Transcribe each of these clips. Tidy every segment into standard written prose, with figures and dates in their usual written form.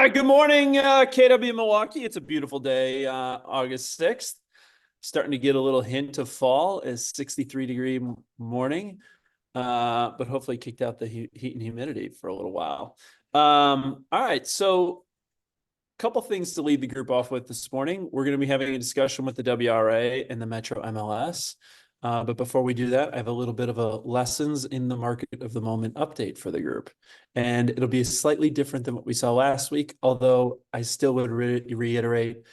right, good morning, KW Milwaukee. It's a beautiful day, August 6th. Starting to get a little hint of fall as 63-degree morning, but hopefully kicked out the heat and humidity for a little while. All right, so a couple things to lead the group off with this morning. We're going to be having a discussion with the WRA and the Metro MLS. But before we do that, I have a little bit of a lessons in the market of the moment update for the group. And it'll be slightly different than what we saw last week, although I still would reiterate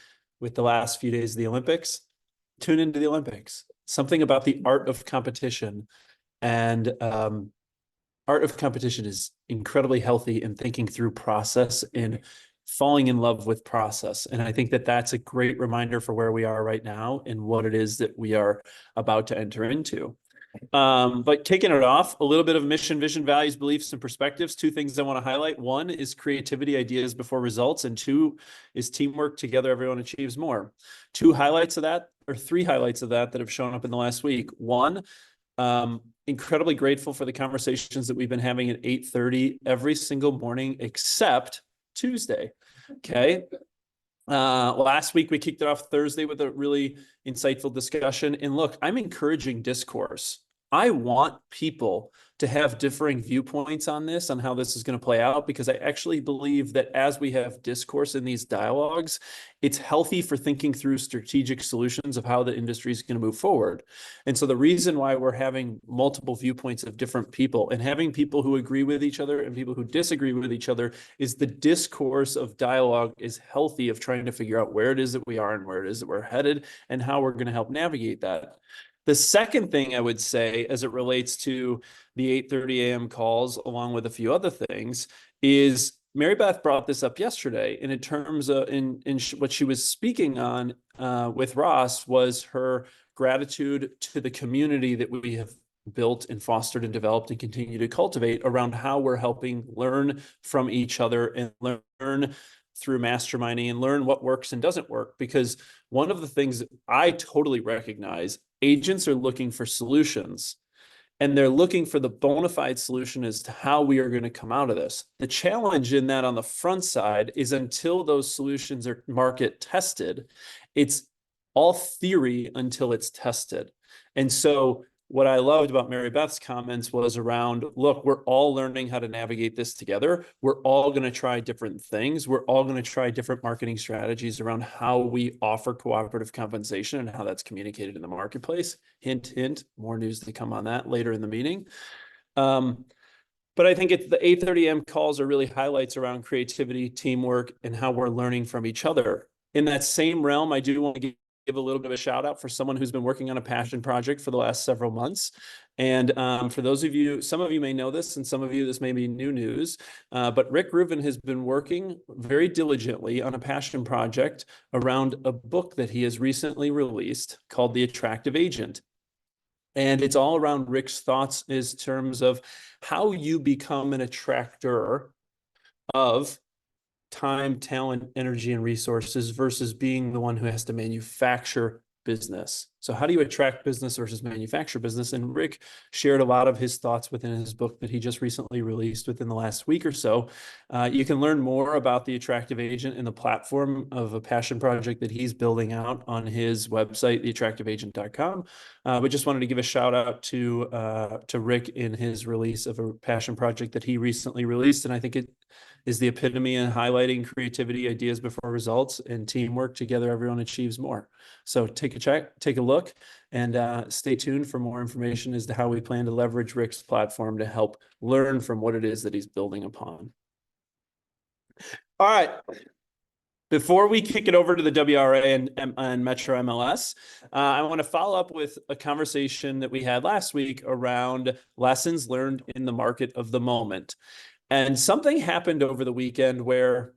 with the last few days of the Olympics, tune into the Olympics. Something about the art of competition. And art of competition is incredibly healthy in thinking through process and falling in love with process. And I think that that's a great reminder for where we are right now and what it is that we are about to enter into. But kicking it off, a little bit of mission, vision, values, beliefs, and perspectives. Two things I want to highlight. One is creativity, ideas before results. And two is teamwork. Together, everyone achieves more. Two highlights of that, or three highlights of that have shown up in the last week. One, incredibly grateful for the conversations that we've been having at 8:30 every single morning except Tuesday. Okay. Last week we kicked it off Thursday with a really insightful discussion. And look, I'm encouraging discourse. I want people to have differing viewpoints on this, on how this is going to play out, because I actually believe that as we have discourse in these dialogues, it's healthy for thinking through strategic solutions of how the industry is going to move forward. And so the reason why we're having multiple viewpoints of different people and having people who agree with each other and people who disagree with each other is the discourse of dialogue is healthy, of trying to figure out where it is that we are and where it is that we're headed and how we're going to help navigate that. The second thing I would say as it relates to the 8:30 a.m. calls, along with a few other things, is Mary Beth brought this up yesterday. And in terms of what she was speaking on with Ross was her gratitude to the community that we have built and fostered and developed and continue to cultivate around how we're helping learn from each other and learn through masterminding and learn what works and doesn't work. Because one of the things I totally recognize, agents are looking for solutions, and they're looking for the bona fide solution as to how we are going to come out of this. The challenge in that on the front side is until those solutions are market tested, it's all theory until it's tested. And so what I loved about Mary Beth's comments was around, look, we're all learning how to navigate this together. We're all going to try different things. We're all going to try different marketing strategies around how we offer cooperative compensation and how that's communicated in the marketplace. Hint, hint, more news to come on that later in the meeting. But I think the 8:30 a.m. calls are really highlights around creativity, teamwork, and how we're learning from each other. In that same realm, I do want to give a little bit of a shout out for someone who's been working on a passion project for the last several months. And for those of you, some of you may know this, and some of you, this may be new news, but Rick Rubin has been working very diligently on a passion project around a book that he has recently released called The Attractive Agent. And it's all around Rick's thoughts in terms of how you become an attractor of time, talent, energy, and resources versus being the one who has to manufacture business. So how do you attract business versus manufacture business? And Rick shared a lot of his thoughts within his book that he just recently released within the last week or so. You can learn more about the Attractive Agent and the platform of a passion project that he's building out on his website, theattractiveagent.com. But just wanted to give a shout out to Rick in his release of a passion project that he recently released. And I think it is the epitome in highlighting creativity, ideas before results, and teamwork. Together, everyone achieves more. So take a look, and stay tuned for more information as to how we plan to leverage Rick's platform to help learn from what it is that he's building upon. All right. Before we kick it over to the WRA and Metro MLS, I want to follow up with a conversation that we had last week around lessons learned in the market of the moment. And something happened over the weekend where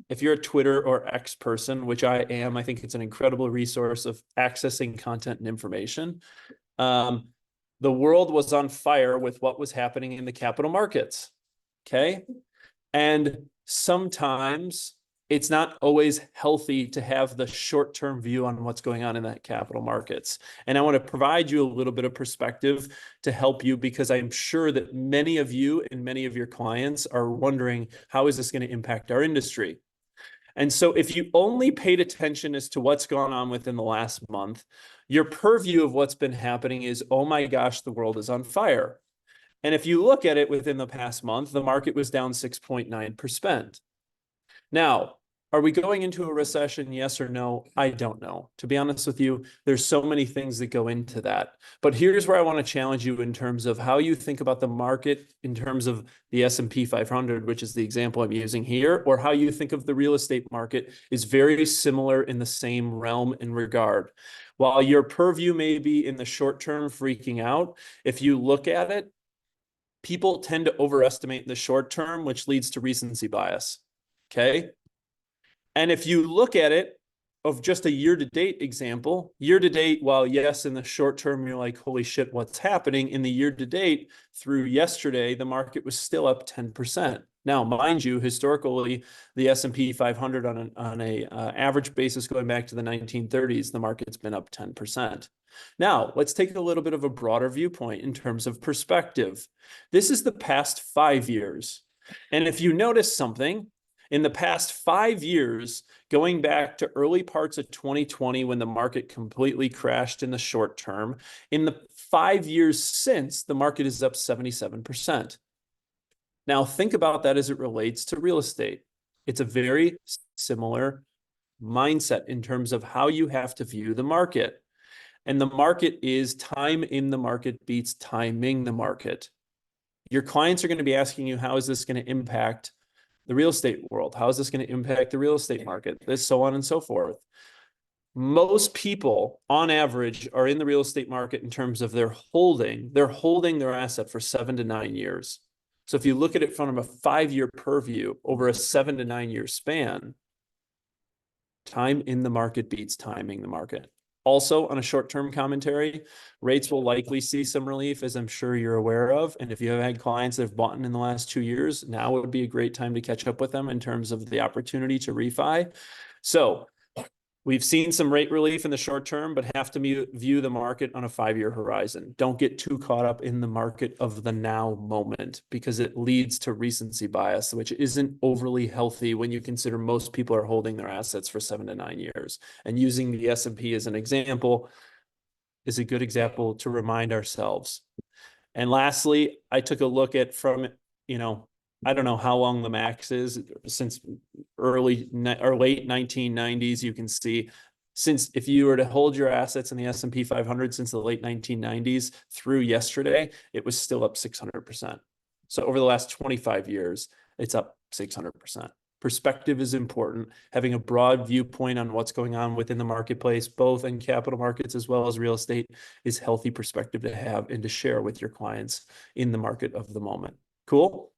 if you're a Twitter or X person, which I am, I think it's an incredible resource of accessing content and information. The world was on fire with what was happening in the capital markets. Okay. And sometimes it's not always healthy to have the short-term view on what's going on in that capital markets. And I want to provide you a little bit of perspective to help you, because I'm sure that many of you and many of your clients are wondering, how is this going to impact our industry? And so if you only paid attention as to what's gone on within the last month, your purview of what's been happening is, oh my gosh, the world is on fire. And if you look at it within the past month, the market was down 6.9%. Now, are we going into a recession? Yes or no? I don't know. To be honest with you, there's so many things that go into that. But here's where I want to challenge you in terms of how you think about the market in terms of the S&P 500, which is the example I'm using here, or how you think of the real estate market is very similar in the same realm and regard. While your purview may be in the short term freaking out, if you look at it, people tend to overestimate the short term, which leads to recency bias. Okay. And if you look at it of just a year-to-date example, year-to-date, while yes, in the short term, you're like, holy shit, what's happening? In the year-to-date through yesterday, the market was still up 10%. Now, mind you, historically, the S&P 500 on a average basis going back to the 1930s, the market's been up 10%. Now, let's take a little bit of a broader viewpoint in terms of perspective. This is the past 5 years. And if you notice something, in the past 5 years, going back to early parts of 2020 when the market completely crashed in the short term, in the 5 years since, the market is up 77%. Now, think about that as it relates to real estate. It's a very similar mindset in terms of how you have to view the market. And the market is time in the market beats timing the market. Your clients are going to be asking you, how is this going to impact the real estate world? How is this going to impact the real estate market? This, so on and so forth. Most people, on average, are in the real estate market in terms of they're holding their asset for 7 to 9 years. So if you look at it from a 5-year purview over a 7 to 9 year span, time in the market beats timing the market. Also, on a short-term commentary, rates will likely see some relief, as I'm sure you're aware of. And if you have had clients that have bought in the last 2 years, now would be a great time to catch up with them in terms of the opportunity to refi. So we've seen some rate relief in the short term, but have to view the market on a 5-year horizon. Don't get too caught up in the market of the now moment, because it leads to recency bias, which isn't overly healthy when you consider most people are holding their assets for 7 to 9 years. And using the S&P as an example is a good example to remind ourselves. And lastly, I took a look at from, I don't know how long the max is, since early or late 1990s. You can see, since if you were to hold your assets in the S&P 500 since the late 1990s through yesterday, it was still up 600%. So over the last 25 years, it's up 600%. Perspective is important. Having a broad viewpoint on what's going on within the marketplace, both in capital markets as well as real estate, is healthy perspective to have and to share with your clients in the market of the moment. Cool?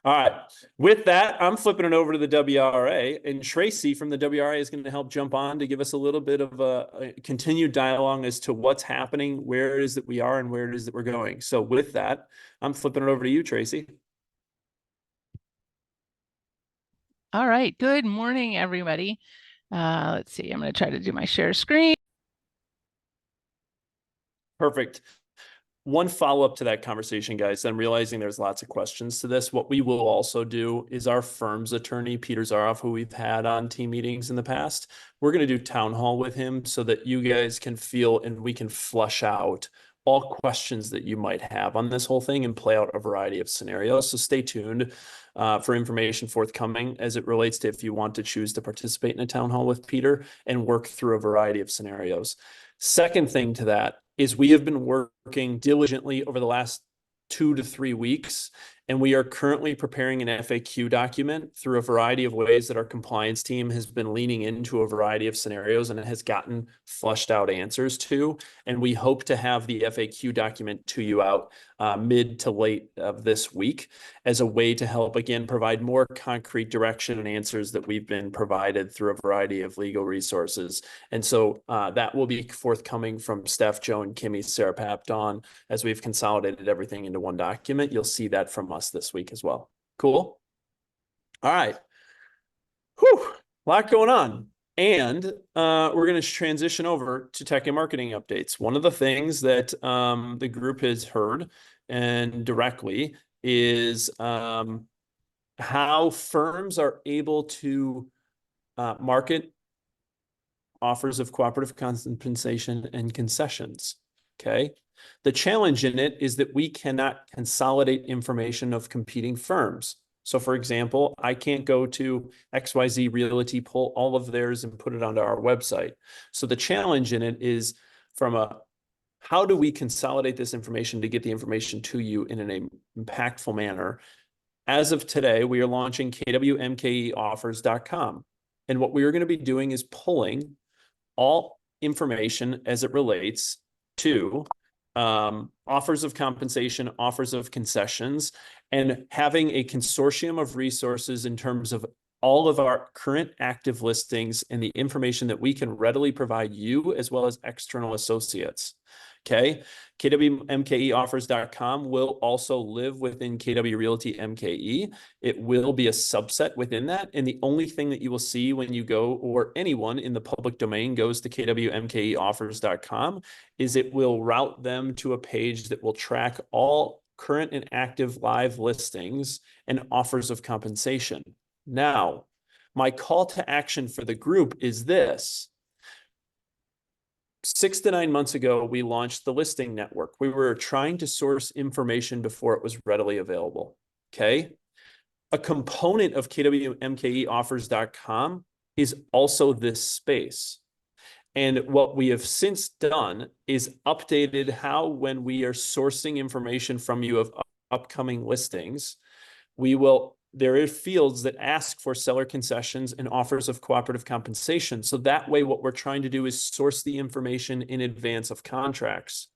All right. With that, I'm flipping it over to the WRA, and Tracy from the WRA is going to help jump on to give us a little bit of a continued dialogue as to what's happening, where it is that we are, and where it is that we're going. So with that, I'm flipping it over to you, Tracy. All right. Good morning, everybody. Let's see. I'm going to try to do my share screen. Perfect. One follow-up to that conversation, guys, I'm realizing there's lots of questions to this. What we will also do is our firm's attorney, Peter Zaroff, who we've had on team meetings in the past, we're going to do town hall with him so that you guys can feel and we can flush out all questions that you might have on this whole thing and play out a variety of scenarios. So stay tuned for information forthcoming as it relates to if you want to choose to participate in a town hall with Peter and work through a variety of scenarios. Second thing to that is we have been working diligently over the last 2 to 3 weeks, and we are currently preparing an FAQ document through a variety of ways that our compliance team has been leaning into a variety of scenarios and it has gotten flushed out answers to. And we hope to have the FAQ document to you out mid to late of this week as a way to help, again, provide more concrete direction and answers that we've been provided through a variety of legal resources. And so that will be forthcoming from Steph, Joe, and Kimmy, Sarah Pap, Dawn, as we've consolidated everything into one document. You'll see that from us this week as well. Cool. All right. Whew. A lot going on. And we're going to transition over to tech and marketing updates. One of the things that the group has heard and directly is how firms are able to market offers of cooperative compensation and concessions. Okay. The challenge in it is that we cannot consolidate information of competing firms. So for example, I can't go to XYZ Realty, pull all of theirs and put it onto our website. So the challenge in it is how do we consolidate this information to get the information to you in an impactful manner? As of today, we are launching kwmkeoffers.com. And what we are going to be doing is pulling all information as it relates to offers of compensation, offers of concessions, and having a consortium of resources in terms of all of our current active listings and the information that we can readily provide you as well as external associates. Okay. kwmkeoffers.com will also live within KW Realty MKE. It will be a subset within that. And the only thing that you will see when you go, or anyone in the public domain goes to kwmkeoffers.com, is it will route them to a page that will track all current and active live listings and offers of compensation. Now, my call to action for the group is this. 6 to 9 months ago, we launched the listing network. We were trying to source information before it was readily available. Okay. A component of kwmkeoffers.com is also this space. And what we have since done is updated how, when we are sourcing information from you of upcoming listings, there are fields that ask for seller concessions and offers of cooperative compensation. So that way, what we're trying to do is source the information in advance of contracts.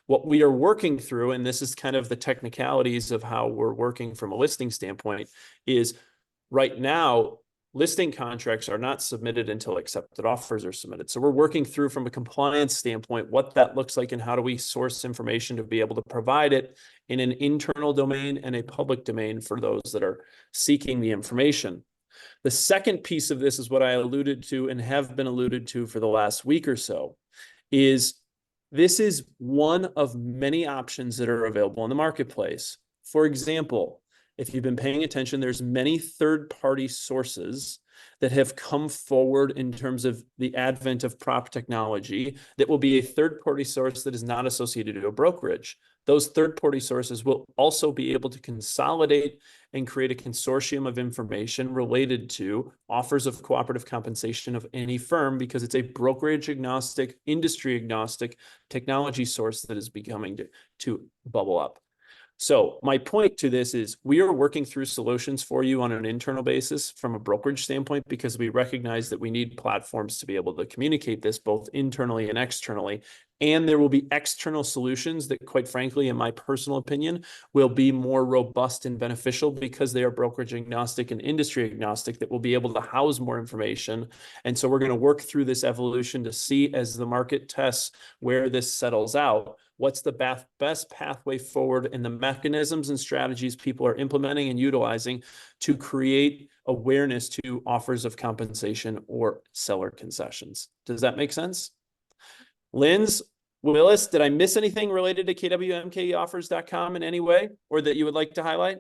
What we are working through, and this is kind of the technicalities of how we're working from a listing standpoint, is right now, listing contracts are not submitted until accepted offers are submitted. So we're working through from a compliance standpoint what that looks like and how do we source information to be able to provide it in an internal domain and a public domain for those that are seeking the information. The second piece of this is what I alluded to and have been alluded to for the last week or so, is this is one of many options that are available in the marketplace. For example, if you've been paying attention, there's many third-party sources that have come forward in terms of the advent of prop technology that will be a third-party source that is not associated to a brokerage. Those third-party sources will also be able to consolidate and create a consortium of information related to offers of cooperative compensation of any firm, because it's a brokerage agnostic, industry agnostic technology source that is becoming to bubble up. So my point to this is we are working through solutions for you on an internal basis from a brokerage standpoint, because we recognize that we need platforms to be able to communicate this both internally and externally. And there will be external solutions that, quite frankly, in my personal opinion, will be more robust and beneficial because they are brokerage agnostic and industry agnostic, that will be able to house more information. And so we're going to work through this evolution to see, as the market tests where this settles out, what's the best pathway forward and the mechanisms and strategies people are implementing and utilizing to create awareness to offers of compensation or seller concessions. Does that make sense? Linz, Willis, did I miss anything related to kwmkeoffers.com in any way, or that you would like to highlight?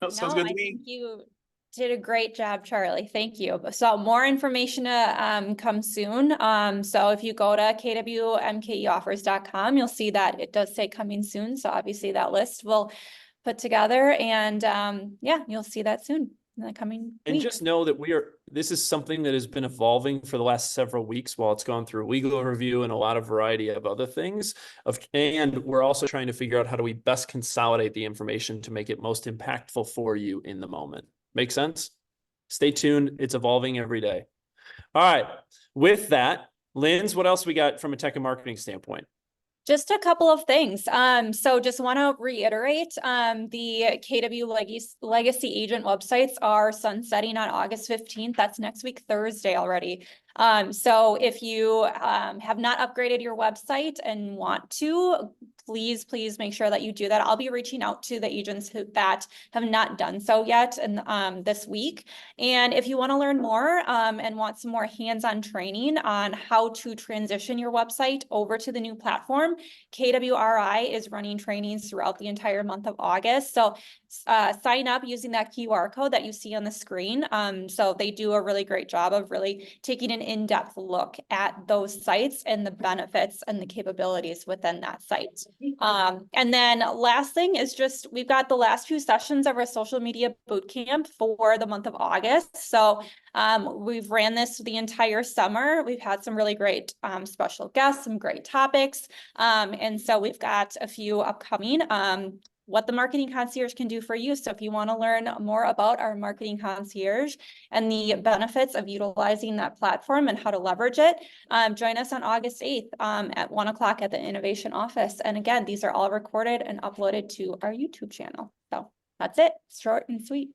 No, I think you did a great job, Charlie. Thank you. So more information to come soon. So if you go to kwmkeoffers.com, you'll see that it does say coming soon. So obviously that list will put together, and yeah, you'll see that soon in the coming And week. just know that this is something that has been evolving for the last several weeks while it's gone through legal review and a lot of variety of other things. And we're also trying to figure out how do we best consolidate the information to make it most impactful for you in the moment. Make sense? Stay tuned. It's evolving every day. All right. With that, Linz, what else we got from a tech and marketing standpoint? Just a couple of things. So just want to reiterate, the KW Legacy agent websites are sunsetting on August 15th. That's next week, Thursday already. So if you have not upgraded your website and want to, please make sure that you do that. I'll be reaching out to the agents that have not done so yet and this week. And if you want to learn more and want some more hands-on training on how to transition your website over to the new platform, KWRI is running trainings throughout the entire month of August. So sign up using that QR code that you see on the screen. So they do a really great job of really taking an in-depth look at those sites and the benefits and the capabilities within that site. And then last thing is just, we've got the last few sessions of our social media bootcamp for the month of August. So we've ran this the entire summer. We've had some really great special guests, some great topics. And so we've got a few upcoming. What the Marketing Concierge can do for you. So if you want to learn more about our Marketing Concierge and the benefits of utilizing that platform and how to leverage it, join us on August 8th at 1 o'clock at the Innovation Office. And again, these are all recorded and uploaded to our YouTube channel. So that's it, short and sweet.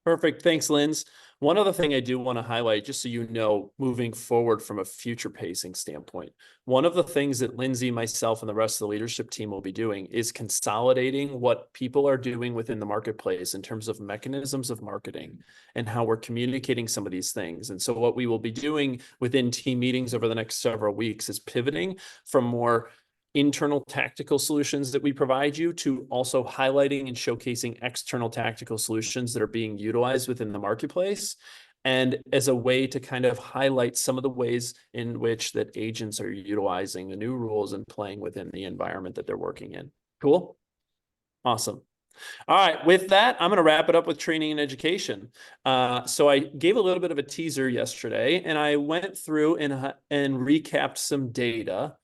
Perfect. Thanks, Linz. One other thing I do want to highlight, just so you know, moving forward from a future pacing standpoint, one of the things that Lindsay, myself, and the rest of the leadership team will be doing is consolidating what people are doing within the marketplace in terms of mechanisms of marketing and how we're communicating some of these things. And so what we will be doing within team meetings over the next several weeks is pivoting from more internal tactical solutions that we provide you to also highlighting and showcasing external tactical solutions that are being utilized within the marketplace, and as a way to kind of highlight some of the ways in which that agents are utilizing the new rules and playing within the environment that they're working in. Cool. Awesome. All right, with that, I'm going to wrap it up with training and education. So I gave a little bit of a teaser yesterday, and I went through and recapped some data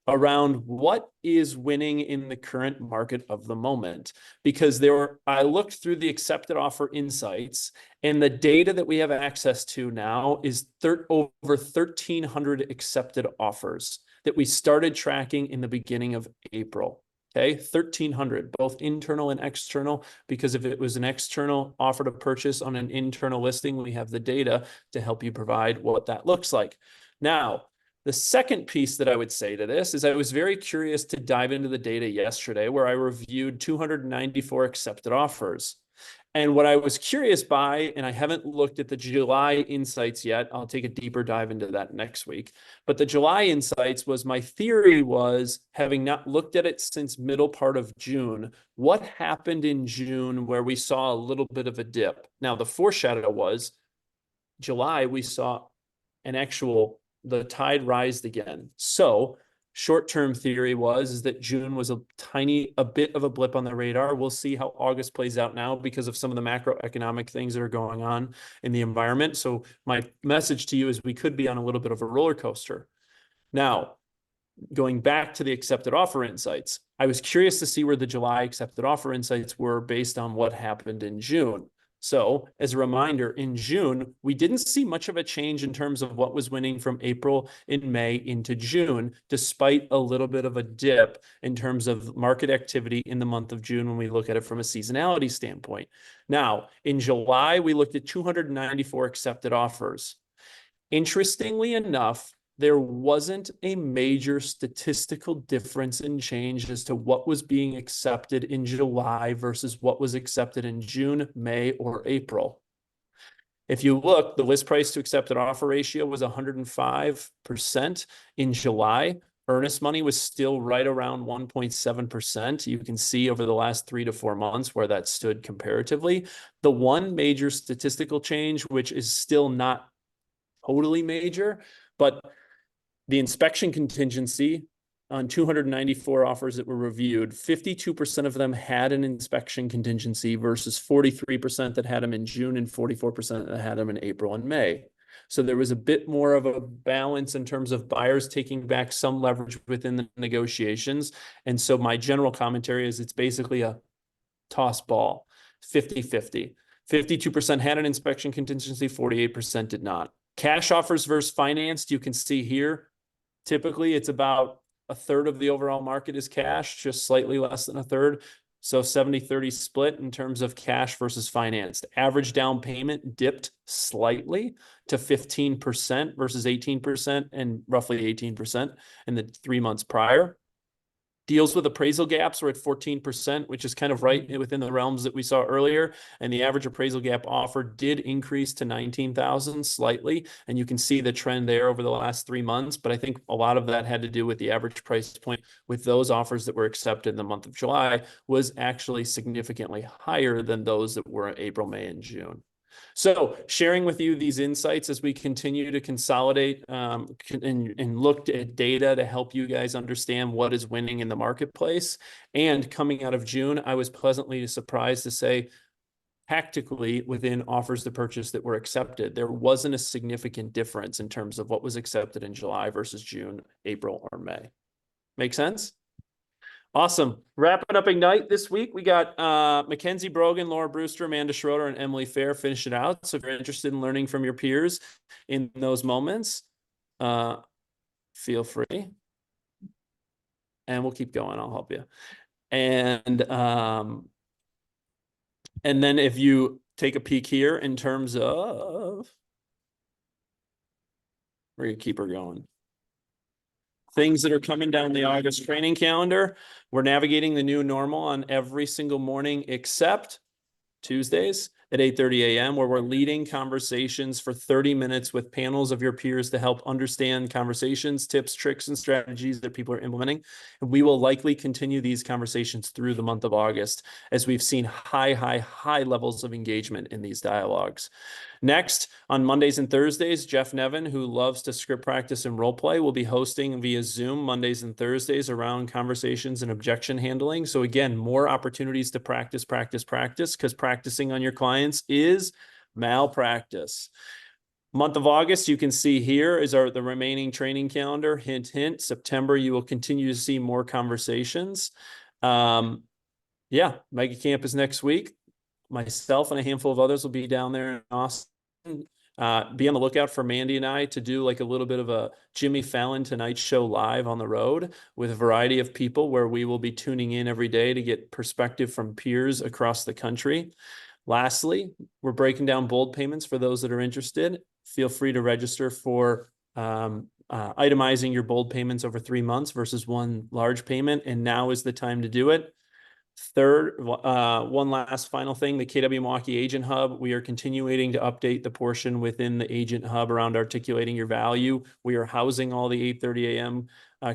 around what is winning in the current market of the moment. Because I looked through the accepted offer insights, and the data that we have access to now is over 1,300 accepted offers that we started tracking in the beginning of April. Okay, 1,300, both internal and external, because if it was an external offer to purchase on an internal listing, we have the data to help you provide what that looks like. Now, the second piece that I would say to this is I was very curious to dive into the data yesterday where I reviewed 294 accepted offers. And what I was curious by, and I haven't looked at the July insights yet, I'll take a deeper dive into that next week. But the July insights was, my theory was, having not looked at it since middle part of June, what happened in June where we saw a little bit of a dip? Now, the foreshadow was July, we saw the tide rised again. So short-term theory is that June was a bit of a blip on the radar. We'll see how August plays out now because of some of the macroeconomic things that are going on in the environment. So my message to you is we could be on a little bit of a roller coaster. Now, going back to the accepted offer insights, I was curious to see where the July accepted offer insights were based on what happened in June. So as a reminder, in June, we didn't see much of a change in terms of what was winning from April and May into June, despite a little bit of a dip in terms of market activity in the month of June when we look at it from a seasonality standpoint. Now, in July, we looked at 294 accepted offers. Interestingly enough, there wasn't a major statistical difference in change as to what was being accepted in July versus what was accepted in June, May, or April. If you look, the list price to accepted offer ratio was 105% in July. Earnest money was still right around 1.7%. You can see over the last 3 to 4 months where that stood comparatively. The one major statistical change, which is still not totally major, but the inspection contingency on 294 offers that were reviewed, 52% of them had an inspection contingency versus 43% that had them in June and 44% that had them in April and May. So there was a bit more of a balance in terms of buyers taking back some leverage within the negotiations. And so my general commentary is it's basically a toss ball, 50-50. 52% had an inspection contingency, 48% did not. Cash offers versus financed, you can see here, typically it's about a third of the overall market is cash, just slightly less than a third. So 70-30 split in terms of cash versus financed. Average down payment dipped slightly to 15% versus 18% and roughly 18% in the 3 months prior. Deals with appraisal gaps were at 14%, which is kind of right within the realms that we saw earlier. And the average appraisal gap offer did increase to 19,000 slightly. And you can see the trend there over the last 3 months. But I think a lot of that had to do with the average price point with those offers that were accepted in the month of July was actually significantly higher than those that were in April, May, and June. So sharing with you these insights as we continue to consolidate and look at data to help you guys understand what is winning in the marketplace. And coming out of June, I was pleasantly surprised to say, tactically within offers to purchase that were accepted, there wasn't a significant difference in terms of what was accepted in July versus June, April, or May. Make sense? Awesome. Wrapping up Ignite this week, we got Mackenzie Brogan, Laura Brewster, Amanda Schroeder, and Emily Fair finish it out. So if you're interested in learning from your peers in those moments, feel free. And we'll keep going. I'll help you. And then if you take a peek here in terms of, we're going to keep her going. Things that are coming down the August training calendar. We're navigating the new normal on every single morning except Tuesdays at 8:30 a.m., where we're leading conversations for 30 minutes with panels of your peers to help understand conversations, tips, tricks, and strategies that people are implementing. And we will likely continue these conversations through the month of August as we've seen high levels of engagement in these dialogues. Next, on Mondays and Thursdays, Jeff Nevin, who loves to script practice and role play, will be hosting via Zoom Mondays and Thursdays around conversations and objection handling. So again, more opportunities to practice, because practicing on your clients is malpractice. Month of August, you can see here is the remaining training calendar. Hint, hint. September, you will continue to see more conversations. Yeah, Mega Camp is next week. Myself and a handful of others will be down there in Austin. Be on the lookout for Mandy and I to do like a little bit of a Jimmy Fallon Tonight Show live on the road with a variety of people, where we will be tuning in every day to get perspective from peers across the country. Lastly, we're breaking down bold payments for those that are interested. Feel free to register for itemizing your bold payments over 3 months versus one large payment. And now is the time to do it. Third, one last final thing, the KW Milwaukee Agent Hub. We are continuing to update the portion within the Agent Hub around articulating your value. We are housing all the 8:30 a.m.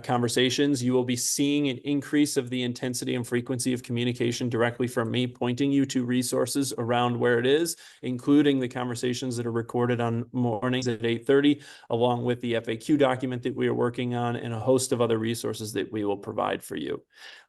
Conversations. You will be seeing an increase of the intensity and frequency of communication directly from me, pointing you to resources around where it is, including the conversations that are recorded on mornings at 8:30, along with the FAQ document that we are working on and a host of other resources that we will provide for you.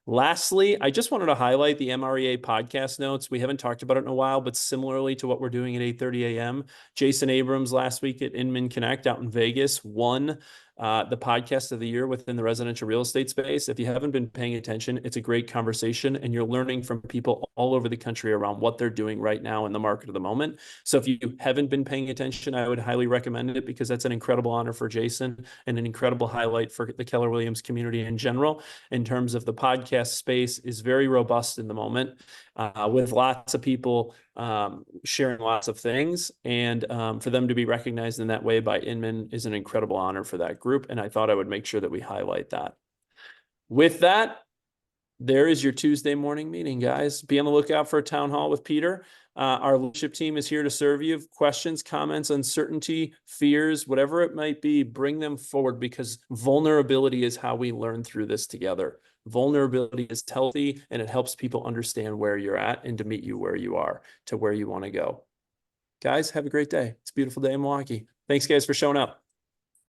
Lastly, I just wanted to highlight the MREA podcast notes. We haven't talked about it in a while, but similarly to what we're doing at 8:30 a.m., Jason Abrams last week at Inman Connect out in Vegas won the podcast of the year within the residential real estate space. If you haven't been paying attention, it's a great conversation, and you're learning from people all over the country around what they're doing right now in the market of the moment. So if you haven't been paying attention, I would highly recommend it, because that's an incredible honor for Jason and an incredible highlight for the Keller Williams community in general. In terms of the podcast space is very robust in the moment, with lots of people sharing lots of things, and for them to be recognized in that way by Inman is an incredible honor for that group, and I thought I would make sure that we highlight that. With that, there is your Tuesday morning meeting, guys. Be on the lookout for a town hall with Peter. Our leadership team is here to serve you. Questions, comments, uncertainty, fears, whatever it might be, bring them forward, because vulnerability is how we learn through this together. Vulnerability is healthy, and it helps people understand where you're at and to meet you where you are to where you want to go. Guys, have a great day. It's a beautiful day in Milwaukee. Thanks, guys, for showing up.